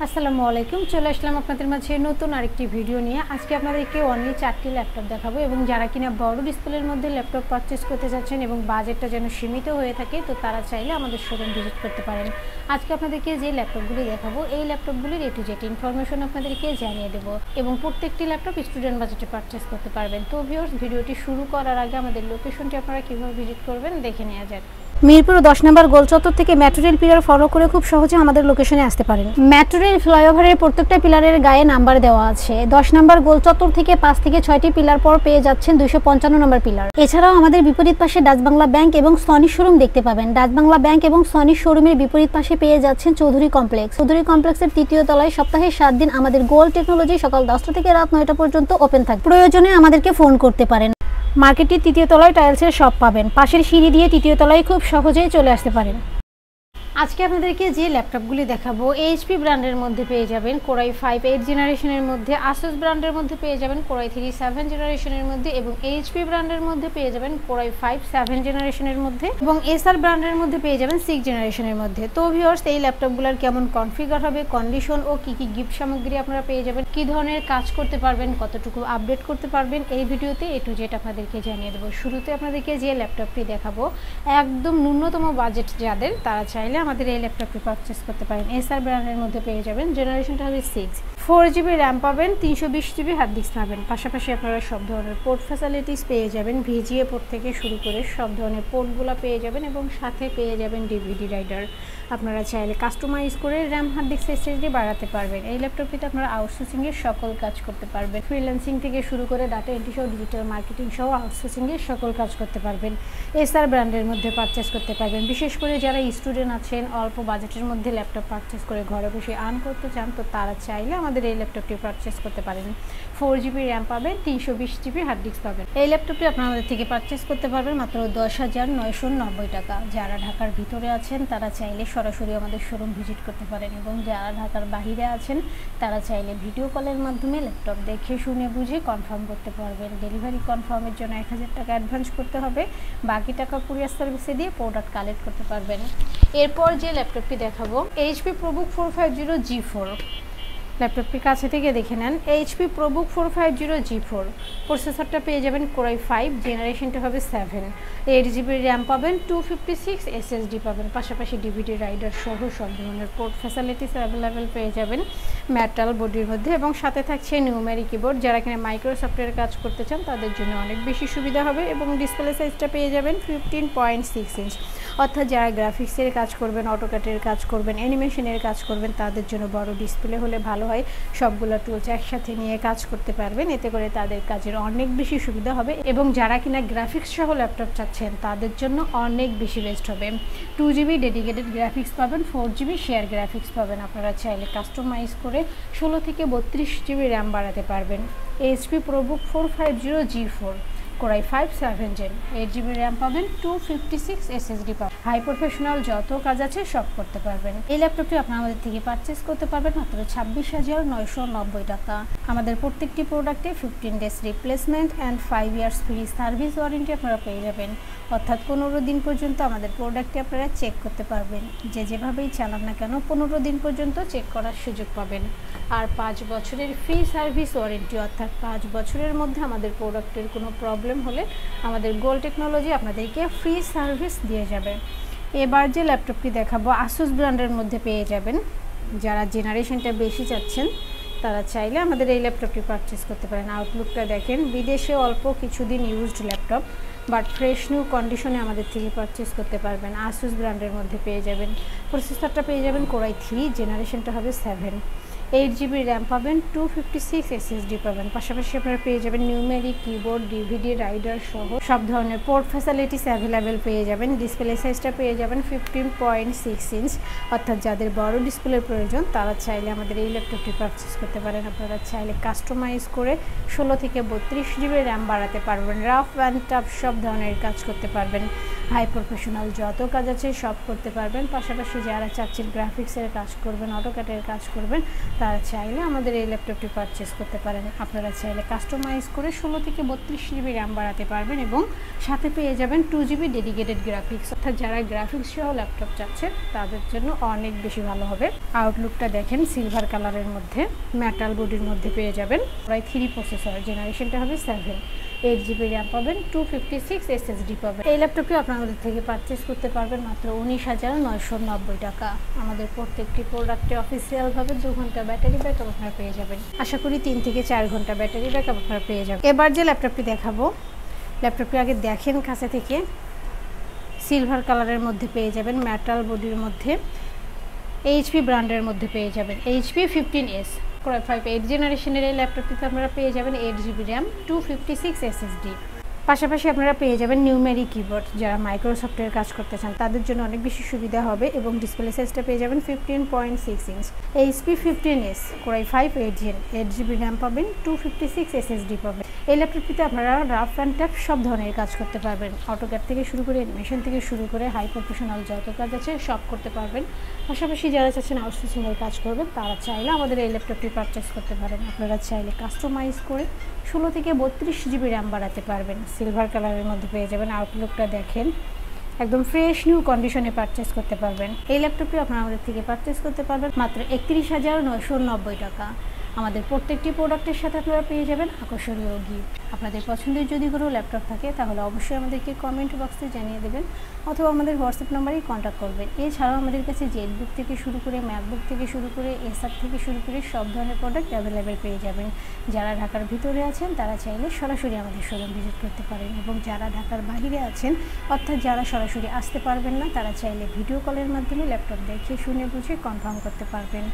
আসসালামু আলাইকুম। চলে আসলাম আপনাদের মাঝে নতুন আরেকটি ভিডিও নিয়ে। আজকে আপনাদেরকে অনলি 4টি ল্যাপটপ দেখাবো এবং যারা কিনা বড় ডিসপ্লের মধ্যে ল্যাপটপ পারচেজ করতে যাচ্ছেন এবং বাজেটটা যেন সীমিত হয়ে থাকে, তো তারা চাইলে আমাদের শোরুম ভিজিট করতে পারেন। আজকে আপনাদেরকে যে ল্যাপটপগুলি দেখাবো, এই ল্যাপটপগুলির A to Z ইনফরমেশন আপনাদেরকে জানিয়ে দেবো এবং প্রত্যেকটি ল্যাপটপ স্টুডেন্ট বাজেটে পারচেজ করতে পারবেন। তো ভিউয়ার্স, ভিডিওটি শুরু করার আগে আমাদের লোকেশনটি আপনারা কীভাবে ভিজিট করবেন দেখে নেওয়া যাক। মিরপুর 10 নম্বর গোলচত্বর থেকে মেট্রো রেল পিলার ফলো করে খুব সহজে আমাদের লোকেশনে আসতে পারেন। মেট্রো রেল ফ্লাইওভারের প্রত্যেকটা পিলারের গায়ে নাম্বার দেওয়া আছে। 10 নম্বর গোলচত্বর থেকে 5 থেকে 6টি পিলার পর পেয়ে যাচ্ছেন 255 নম্বর পিলার। এছাড়াও আমাদের বিপরীত পাশে ডাচ বাংলা ব্যাংক এবং সনি শোরুম দেখতে পাবেন। ডাচ বাংলা ব্যাংক এবং সনি শোরুমের বিপরীত পাশে পেয়ে যাচ্ছেন চৌধুরী কমপ্লেক্স। চৌধুরী কমপ্লেক্সের 3য় তলায় সপ্তাহে 7 দিন আমাদের গোল্ড টেকনোলজি সকাল 10টা থেকে রাত 9টা পর্যন্ত ওপেন থাকে। প্রয়োজনে আমাদেরকে ফোন করতে পারেন। মার্কেটটির 3য় তলায় টাইলসের শপ পাবেন। পাশের সিঁড়ি দিয়ে 3য় তলায় খুব সহজেই চলে আসতে পারেন। আজকে আপনাদেরকে যে ল্যাপটপগুলি দেখাবো, HP ব্র্যান্ডের মধ্যে পেয়ে যাবেন Core i5 8 জেনারেশনের মধ্যে, Asus ব্র্যান্ডের মধ্যে পেয়ে যাবেন Core i3 7 জেনারেশনের মধ্যে এবং HP ব্র্যান্ডের মধ্যে পেয়ে যাবেন Core i5 7 জেনারেশনের মধ্যে এবং Acer ব্র্যান্ডের মধ্যে পেয়ে যাবেন 6 জেনারেশনের মধ্যে। তো ভিউয়ার্স, এই ল্যাপটপগুলোর কেমন কনফিগার হবে, কন্ডিশন ও কি কি গিফট সামগ্রী আপনারা পেয়ে যাবেন, কি ধরনের কাজ করতে পারবেন, কতটুকু আপডেট করতে পারবেন, এই ভিডিওতে A to Z আপনাদেরকে জানিয়ে দেবো। শুরুতে আপনাদেরকে যে ল্যাপটপটি দেখাবো, একদম ন্যূনতম বাজেট যাদের, তারা চাইলে আমাদের এই ল্যাপটপটি পারচেস করতে পারেন। Acer ব্র্যান্ডের মধ্যে পেয়ে যাবেন, জেনারেশনটা হবে 6, 4GB র্যাম পাবেন, 320GB হার্ড ডিস্ক পাবেন। পাশাপাশি আপনারা সব ধরনের পোর্ট ফ্যাসিলিটিস পেয়ে যাবেন, VGA পোর্ট থেকে শুরু করে সব ধরনের পোর্টগুলো পেয়ে যাবেন এবং সাথে পেয়ে যাবেন DVD রাইডার। আপনারা চাইলে কাস্টমাইজ করে র্যাম, হার্ড ডিস্ক, SSD বাড়াতে পারবেন। এই ল্যাপটপটিতে আপনারা আউটসোর্সিংয়ের সকল কাজ করতে পারবেন, ফ্রিল্যান্সিং থেকে শুরু করে ডাটা এন্ট্রি সহ ডিজিটাল মার্কেটিং সহ আউটসোর্সিংয়ের সকল কাজ করতে পারবেন। Acer ব্র্যান্ডের মধ্যে পারচেস করতে পারবেন। বিশেষ করে যারা স্টুডেন্ট আছেন, অল্প বাজেটের মধ্যে ল্যাপটপ পারচেস করে ঘরে বসে আর্ন করতে চান, তো তারা চাইলে আমাদের এই ল্যাপটপটি পারচেস করতে পারেন। 4GB র্যাম পাবেন, 320GB হার্ড ডিস্ক পাবেন। এই ল্যাপটপটি আপনারা আমাদের থেকে পারচেস করতে পারবেন মাত্র 10,990 টাকা। যারা ঢাকার ভিতরে আছেন তারা চাইলে সরাসরি আমাদের শোরুম ভিজিট করতে পারেন এবং যারা ঢাকার বাইরে আছেন তারা চাইলে ভিডিও কলের মাধ্যমে ল্যাপটপ দেখে শুনে বুঝে কনফার্ম করতে পারবেন। ডেলিভারি কনফার্মের জন্য 1000 টাকা অ্যাডভান্স করতে হবে, বাকি টাকা কুরিয়ার সার্ভিসে দিয়ে প্রোডাক্ট কালেক্ট করতে পারবেন। এরপর যে ল্যাপটপটি দেখাবো, HP ProBook 450 G4। ল্যাপটপটির কাছে থেকে দেখে নেন। HP ProBook 450 G4 প্রসেসরটা পেয়ে যাবেন Core i5, জেনারেশনটা হবে 7, 8GB র্যাম পাবেন, 256 SSD পাবেন। পাশাপাশি DVD রাইডার সহ সব ধরনের পোর্ট ফ্যাসিলিটিস অ্যাভেলেবেল পেয়ে যাবেন মেটাল বডির মধ্যে এবং সাথে থাকছে নিউমেরি কিবোর্ড। যারা কিনা মাইক্রোসফটের কাজ করতে চান তাদের জন্য অনেক বেশি সুবিধা হবে এবং ডিসপ্লে সাইজটা পেয়ে যাবেন 15.6 ইঞ্চ, অর্থাৎ যারা গ্রাফিক্সের কাজ করবেন, অটোক্যাটের কাজ করবেন, অ্যানিমেশনের কাজ করবেন, তাদের জন্য বড় ডিসপ্লে হলে ভালো হয়। সবগুলো টুলস একসাথে নিয়ে কাজ করতে পারবেন, এতে করে তাদের কাজের অনেক বেশি সুবিধা হবে এবং যারা কিনা গ্রাফিক্স সহ ল্যাপটপ চাচ্ছেন তাদের জন্য অনেক বেশি বেস্ট হবে। 2GB ডেডিকেটেড গ্রাফিক্স পাবেন, 4GB শেয়ার গ্রাফিক্স পাবেন। আপনারা চাইলে কাস্টমাইজ করে 16 থেকে 32GB র্যাম বাড়াতে পারবেন। HP ProBook 450 G4 Core i5 7 Gen, 8GB RAM পাবেন, 256 SSD পাবেন। হাই প্রফেশনাল যত কাজ আছে সব করতে পারবেন। এই ল্যাপটপটি আপনারা আমাদের থেকে পারচেস করতে পারবেন মাত্র 26,990 টাকা। আমাদের প্রত্যেকটি প্রোডাক্টে 15 days replacement and 5 years free service warranty আপনারা পেয়ে যাবেন, অর্থাৎ 15 দিন পর্যন্ত আমাদের প্রোডাক্টটি আপনারা চেক করতে পারবেন। যেভাবেই চালান না কেন 15 দিন পর্যন্ত চেক করার সুযোগ পাবেন। আর 5 বছরের ফ্রি সার্ভিস ওয়ারেন্টি, অর্থাৎ 5 বছরের মধ্যে আমাদের প্রোডাক্টের কোনো প্রবলেম হলে আমাদের গোল্ড টেকনোলজি আপনাদেরকে ফ্রি সার্ভিস দিয়ে যাবে। এবার যে ল্যাপটপটি দেখাবো, Asus ব্র্যান্ডের মধ্যে পেয়ে যাবেন। যারা জেনারেশনটা বেশি চাচ্ছেন তারা চাইলে আমাদের এই ল্যাপটপটি পারচেস করতে পারেন। আউটলুকটা দেখেন, বিদেশে অল্প কিছুদিন used laptop but fresh new কন্ডিশনে আমাদের থেকে পারচেস করতে পারবেন। Asus ব্র্যান্ডের মধ্যে পেয়ে যাবেন। প্রসেসরটা পেয়ে যাবেন Core i3, জেনারেশনটা হবে 7, 8GB র্যাম পাবেন, 256 SSD পাবেন। পাশাপাশি আপনারা পেয়ে যাবেন নিউমেরিক কিবোর্ড, DVD রাইডার সহ সব ধরনের পোর্ট ফ্যাসিলিটিস অ্যাভেলেবেল পেয়ে যাবেন। ডিসপ্লে সাইজটা পেয়ে যাবেন 15.6 ইঞ্চ, অর্থাৎ যাদের বড় ডিসপ্লের প্রয়োজন তারা চাইলে আমাদের এই ল্যাপটপটি পারচেস করতে পারেন। আপনারা চাইলে কাস্টমাইজ করে 16 থেকে 32GB র্যাম বাড়াতে পারবেন, রাফ অ্যান্ড টাফ সব ধরনের কাজ করতে পারবেন। হাই প্রফেশনাল যত কাজ আছে সব করতে পারবেন। পাশাপাশি যারা চাচ্ছেন গ্রাফিক্সের কাজ করবেন, অটোক্যাডের কাজ করবেন, তারা চাইলে আমাদের এই ল্যাপটপটি পারচেস করতে পারেন। আপনারা চাইলে কাস্টমাইজ করে 16 থেকে 32 জিবি র্যাম বাড়াতে পারবেন এবং সাথে পেয়ে যাবেন 2 জিবি ডেডিকেটেড গ্রাফিক্স। অর্থাৎ যারা গ্রাফিক্স সহ ল্যাপটপ চাচ্ছেন তাদের জন্য অনেক বেশি ভালো হবে। আউটলুকটা দেখেন সিলভার কালারের মধ্যে, মেটাল বডির মধ্যে পেয়ে যাবেন। প্রায় 3 প্রসেসর, জেনারেশনটা হবে 7, 8 জিবি র্যাম পাবেন, 256 SSD পাবেন। এই ল্যাপটপটি আপনারা আমাদের থেকে পারচেস করতে পারবেন মাত্র 19,990 টাকা। আমাদের প্রত্যেকটি প্রোডাক্টে অফিসিয়ালভাবে 2 ঘন্টা ব্যাটারি ব্যাকআপ আপনারা পেয়ে যাবেন। আশা করি 3 থেকে 4 ঘন্টা ব্যাটারি ব্যাকআপ আপনারা পেয়ে যাবেন। এবার যে ল্যাপটপটি দেখাবো, ল্যাপটপটি আগে দেখেন কাছে থেকে। সিলভার কালারের মধ্যে পেয়ে যাবেন, মেটাল বডির মধ্যে, এইচপি ব্র্যান্ডের মধ্যে পেয়ে যাবেন। এইচপি 15S Core i5 8 জেনারেশনের এই ল্যাপটপটিতে আপনারা পেয়ে যাবেন 8 জিবি র্যাম, 256 SSD। পাশাপাশি আপনারা পেয়ে যাবেন নিউমেরিক কিবোর্ড। যারা মাইক্রোসফটের কাজ করতে চান তাদের জন্য অনেক বেশি সুবিধা হবে এবং ডিসপ্লে সাইজটা পেয়ে যাবেন 15.6 inch. HP 15S Core i5 8 Gen, 8 GB RAM পাবেন, 256 SSD পাবেন। এই ল্যাপটপটিতে আপনারা রাফ অ্যান্ড টাফ সব ধরনের কাজ করতে পারবেন। অটোক্যাড থেকে শুরু করে অ্যানিমেশন থেকে শুরু করে হাই প্রফেশনাল যত কাজ আছে সব করতে পারবেন। পাশাপাশি যারা চাচ্ছেন আউটসোর্সিংয়ের কাজ করবেন তারা চাইলে আমাদের এই ল্যাপটপটি পারচেস করতে পারেন। আপনারা চাইলে কাস্টমাইজ করে 16 থেকে 32 জিবি র্যাম বাড়াতে পারবেন। সিলভার কালারের মধ্যে পেয়ে যাবেন। আউটলুকটা দেখেন, একদম ফ্রেশ নিউ কন্ডিশনে পারচেস করতে পারবেন। এই ল্যাপটপটি আপনারা আমাদের থেকে পারচেস করতে পারবেন মাত্র 31,990 টাকা। আমাদের প্রত্যেকটি প্রোডাক্টের সাথে আপনারা পেয়ে যাবেন আকর্ষণীয় গিফট। আপনাদের পছন্দের যদি কোনো ল্যাপটপ থাকে তাহলে অবশ্যই আমাদেরকে কমেন্ট বক্সে জানিয়ে দেবেন অথবা আমাদের হোয়াটসঅ্যাপ নাম্বারেই কন্ট্যাক্ট করবেন। এছাড়াও আমাদের কাছে জেটবুক থেকে শুরু করে ম্যাকবুক থেকে শুরু করে এসার থেকে শুরু করে সব ধরনের প্রোডাক্ট অ্যাভেলেবেল পেয়ে যাবেন। যারা ঢাকার ভিতরে আছেন তারা চাইলে সরাসরি আমাদের শোরুম ভিজিট করতে পারেন এবং যারা ঢাকার বাইরে আছেন অর্থাৎ যারা সরাসরি আসতে পারবেন না তারা চাইলে ভিডিও কলের মাধ্যমে ল্যাপটপ দেখে শুনে বুঝে কনফার্ম করতে পারবেন।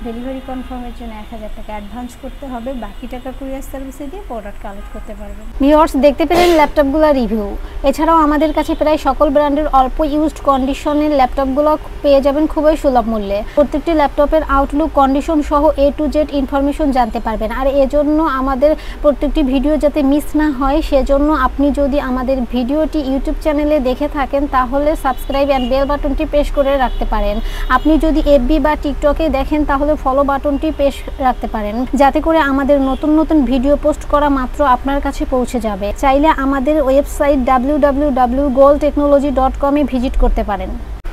ডেলিভারি কনফার্মের জন্য 1000 টাকা অ্যাডভান্স করতে হবে, বাকি টাকা কুরিয়ার সার্ভিসে দিয়ে প্রোডাক্ট কালেক্ট করতে পারবেন। ভিউয়ার্স, দেখতে পেলেন ল্যাপটপগুলো রিভিউ। এছাড়াও আমাদের কাছে প্রায় সকল ব্র্যান্ডের অল্প ইউজড কন্ডিশনের ল্যাপটপগুলো পেয়ে যাবেন খুবই সুলভ মূল্যে। প্রত্যেকটি ল্যাপটপের আউটলুক, কন্ডিশন সহ A to Z ইনফরমেশন জানতে পারবেন। আর এজন্য আমাদের প্রত্যেকটি ভিডিও যাতে মিস না হয় সেজন্য আপনি যদি আমাদের ভিডিওটি ইউটিউব চ্যানেলে দেখে থাকেন তাহলে সাবস্ক্রাইব অ্যান্ড বেল বাটনটি প্রেস করে রাখতে পারেন। আপনি যদি FB বা টিকটকে দেখেন তাহলে ফলো বাটনটি প্রেস রাখতে পারেন, যাতে করে আমাদের নতুন নতুন ভিডিও পোস্ট করা মাত্র আপনার কাছে পৌঁছে যাবে। চাইলে আমাদের ওয়েবসাইট www.goldtechnology.com এ ভিজিট করতে পারেন।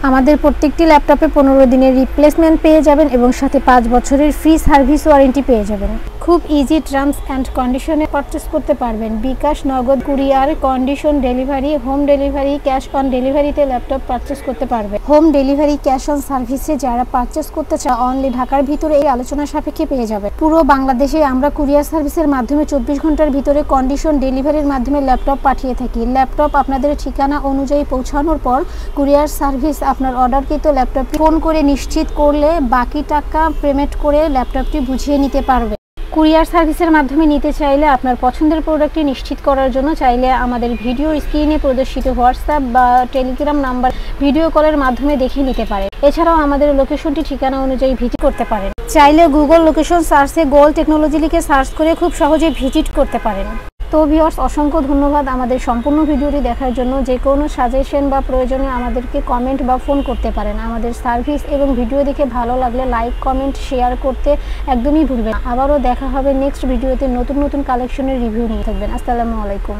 আমাদের প্রত্যেকটি ল্যাপটপে 15 দিনের রিপ্লেসমেন্ট পেয়ে যাবেন এবং সাথে 5 বছরের ফ্রি সার্ভিস ওয়ারেন্টি পেয়ে যাবেন। খুব ইজি টার্মস অ্যান্ড কন্ডিশনে পারচেস করতে পারবেন। বিকাশ, নগদ, courier, condition delivery, home delivery, cash on ডেলিভারিতে ল্যাপটপ পারচেস করতে পারবে। হোম ডেলিভারি, ক্যাশ অন সার্ভিসে যারা পারচেস করতে চায় অনলি ঢাকার ভিতরে এই আলোচনা সাপেক্ষে পেয়ে যাবে। পুরো বাংলাদেশে আমরা কুরিয়ার সার্ভিসের মাধ্যমে 24 ঘন্টার ভিতরে কন্ডিশন ডেলিভারির মাধ্যমে ল্যাপটপ পাঠিয়ে থাকি। ল্যাপটপ আপনাদের ঠিকানা অনুযায়ী পৌঁছানোর পর কুরিয়ার সার্ভিস আপনার অর্ডারকৃত ল্যাপটপ ফোন করে নিশ্চিত করলে বাকি টাকা পেমেন্ট করে ল্যাপটপটি বুঝিয়ে নিতে পারবে। কুরিয়ার সার্ভিসের মাধ্যমে নিতে চাইলে আপনার পছন্দের প্রোডাক্টটি নিশ্চিত করার জন্য চাইলে আমাদের ভিডিওর স্ক্রিনে প্রদর্শিত হোয়াটসঅ্যাপ বা টেলিগ্রাম নাম্বার ভিডিও কলের মাধ্যমে দেখে নিতে পারে। এছাড়াও আমাদের লোকেশনটি ঠিকানা অনুযায়ী ভিজিট করতে পারেন। চাইলে গুগল লোকেশন সার্চে গোল্ড টেকনোলজি লিখে সার্চ করে খুব সহজে ভিজিট করতে পারেন। তো ভিউয়ার্স, অসংখ্য ধন্যবাদ আমাদের সম্পূর্ণ ভিডিওটি দেখার জন্য। যে কোনো সাজেশন বা প্রয়োজনে আমাদেরকে কমেন্ট বা ফোন করতে পারেন। আমাদের সার্ভিস এবং ভিডিও দেখে ভালো লাগলে লাইক, কমেন্ট, শেয়ার করতে একদমই ভুলবেন না। আবারও দেখা হবে নেক্সট ভিডিওতে নতুন নতুন কালেকশনের রিভিউ নিয়ে। থাকবেন। আসসালামু আলাইকুম।